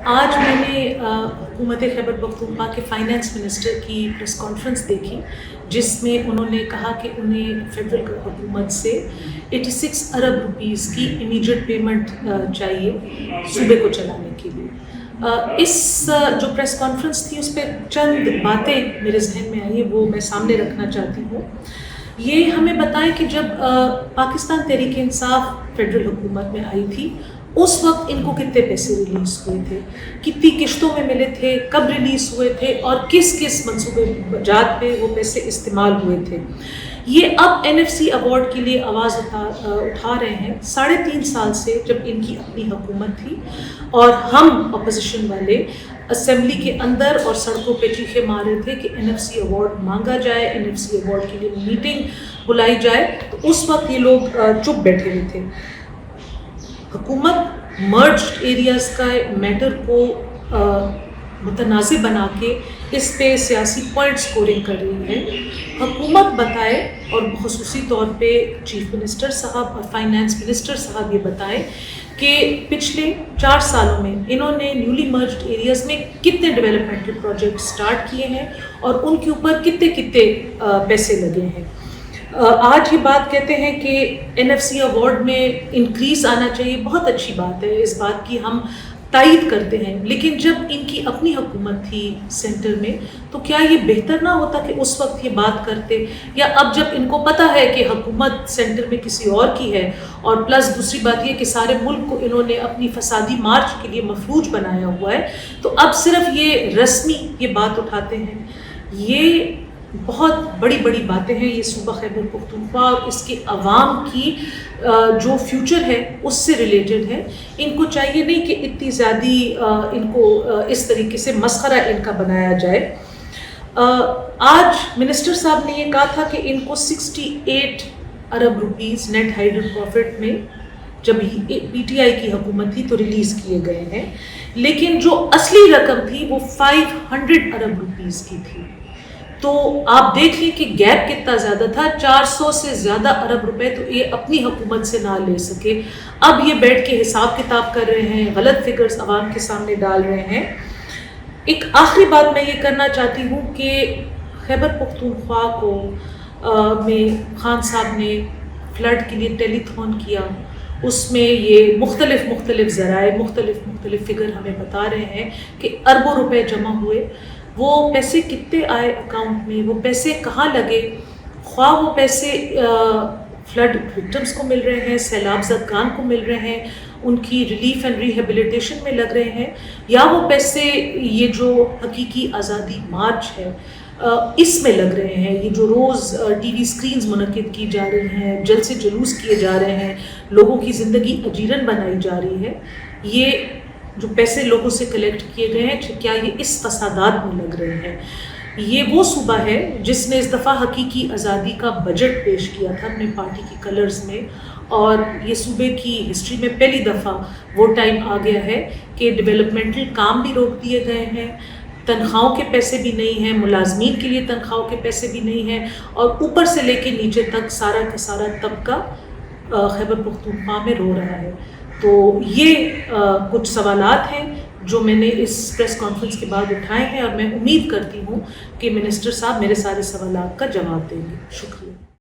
آج میں نے حکومت خیبر پختونخوا کے فائنانس منسٹر کی پریس کانفرنس دیکھی جس میں انہوں نے کہا کہ انہیں فیڈرل حکومت سے 86 ارب روپیز کی امیجیٹ پیمنٹ چاہیے صوبے کو چلانے کے لیے۔ اس جو پریس کانفرنس تھی اس پہ چند باتیں میرے ذہن میں آئی وہ میں سامنے رکھنا چاہتی ہوں۔ یہ ہمیں بتائیں کہ جب پاکستان تحریک انصاف فیڈرل حکومت میں آئی تھی اس وقت ان کو کتنے پیسے ریلیز ہوئے تھے، کتنی قسطوں میں ملے تھے، کب ریلیز ہوئے تھے اور کس کس منصوبے جات پہ وہ پیسے استعمال ہوئے تھے۔ یہ اب NFC ایوارڈ کے لیے آواز اٹھا رہے ہیں 3.5 سال سے جب ان کی اپنی حکومت تھی اور ہم اپوزیشن والے اسمبلی کے اندر اور سڑکوں پہ چیخے مار رہے تھے کہ NFC ایوارڈ مانگا جائے، NFC ایوارڈ کے لیے میٹنگ بلائی جائے، تو اس وقت یہ لوگ چپ بیٹھے ہوئے تھے۔ حکومت مرجڈ ایریاز کا میٹر کو متنازع بنا کے اس پہ سیاسی پوائنٹ سکورنگ کر رہی ہے۔ حکومت بتائے اور خصوصی طور پہ چیف منسٹر صاحب اور فائنانس منسٹر صاحب یہ بتائیں کہ پچھلے 4 سالوں میں انہوں نے نیولی مرجڈ ایریاز میں کتنے ڈیولپمنٹل پروجیکٹ سٹارٹ کیے ہیں اور ان کے اوپر کتنے پیسے لگے ہیں۔ آج یہ بات کہتے ہیں کہ NFC ایوارڈ میں انکریز آنا چاہیے، بہت اچھی بات ہے، اس بات کی ہم تائید کرتے ہیں، لیکن جب ان کی اپنی حکومت تھی سینٹر میں تو کیا یہ بہتر نہ ہوتا کہ اس وقت یہ بات کرتے، یا اب جب ان کو پتہ ہے کہ حکومت سینٹر میں کسی اور کی ہے اور پلس دوسری بات یہ کہ سارے ملک کو انہوں نے اپنی فسادی مارچ کے لیے مفلوج بنایا ہوا ہے، تو اب صرف یہ رسمی یہ بات اٹھاتے ہیں۔ یہ بہت بڑی باتیں ہیں، یہ صوبہ خیبر پختونخوا اور اس کے عوام کی جو فیوچر ہے اس سے ریلیٹڈ ہے۔ ان کو چاہیے نہیں کہ اتنی زیادہ ان کو اس طریقے سے مسخرہ ان کا بنایا جائے۔ آج منسٹر صاحب نے یہ کہا تھا کہ ان کو 68 ارب روپیز نیٹ ہائیڈل پروفٹ میں جب PTI کی حکومت تھی تو ریلیز کیے گئے ہیں، لیکن جو اصلی رقم تھی وہ 500 ارب روپیز کی تھی۔ تو آپ دیکھ لیں کہ گیپ کتنا زیادہ تھا، 400 سے زیادہ ارب روپے تو یہ اپنی حکومت سے نہ لے سکے۔ اب یہ بیٹھ کے حساب کتاب کر رہے ہیں، غلط فگرز عوام کے سامنے ڈال رہے ہیں۔ ایک آخری بات میں یہ کرنا چاہتی ہوں کہ خیبر پختونخوا کو میں خان صاحب نے فلڈ کے لیے ٹیلی تھون کیا، اس میں یہ مختلف ذرائع مختلف فگر ہمیں بتا رہے ہیں کہ اربوں روپے جمع ہوئے۔ وہ پیسے کتنے آئے اکاؤنٹ میں، وہ پیسے کہاں لگے، خواہ وہ پیسے فلڈ وکٹمز کو مل رہے ہیں، سیلاب زدگان کو مل رہے ہیں، ان کی ریلیف اینڈ ریہیبلیٹیشن میں لگ رہے ہیں، یا وہ پیسے یہ جو حقیقی آزادی مارچ ہے اس میں لگ رہے ہیں، یہ جو روز TV اسکرینز منعقد کی جا رہی ہیں، جلسے جلوس کیے جا رہے ہیں، لوگوں کی زندگی اجیرن بنائی جا رہی ہے، یہ جو پیسے لوگوں سے کلیکٹ کیے گئے ہیں کیا یہ اس فسادات میں لگ رہے ہیں۔ یہ وہ صوبہ ہے جس نے اس دفعہ حقیقی آزادی کا بجٹ پیش کیا تھا اپنے پارٹی کی کلرز میں، اور یہ صوبے کی ہسٹری میں پہلی دفعہ وہ ٹائم آ گیا ہے کہ ڈیولپمنٹل کام بھی روک دیے گئے ہیں، تنخواہوں کے پیسے بھی نہیں ہیں، ملازمین کے لیے تنخواہوں کے پیسے بھی نہیں ہیں، اور اوپر سے لے کے نیچے تک سارا کا سارا طبقہ خیبر پختونخوا میں رو رہا ہے۔ تو یہ کچھ سوالات ہیں جو میں نے اس پریس کانفرنس کے بعد اٹھائے ہیں، اور میں امید کرتی ہوں کہ منسٹر صاحب میرے سارے سوالات کا جواب دیں گے۔ شکریہ۔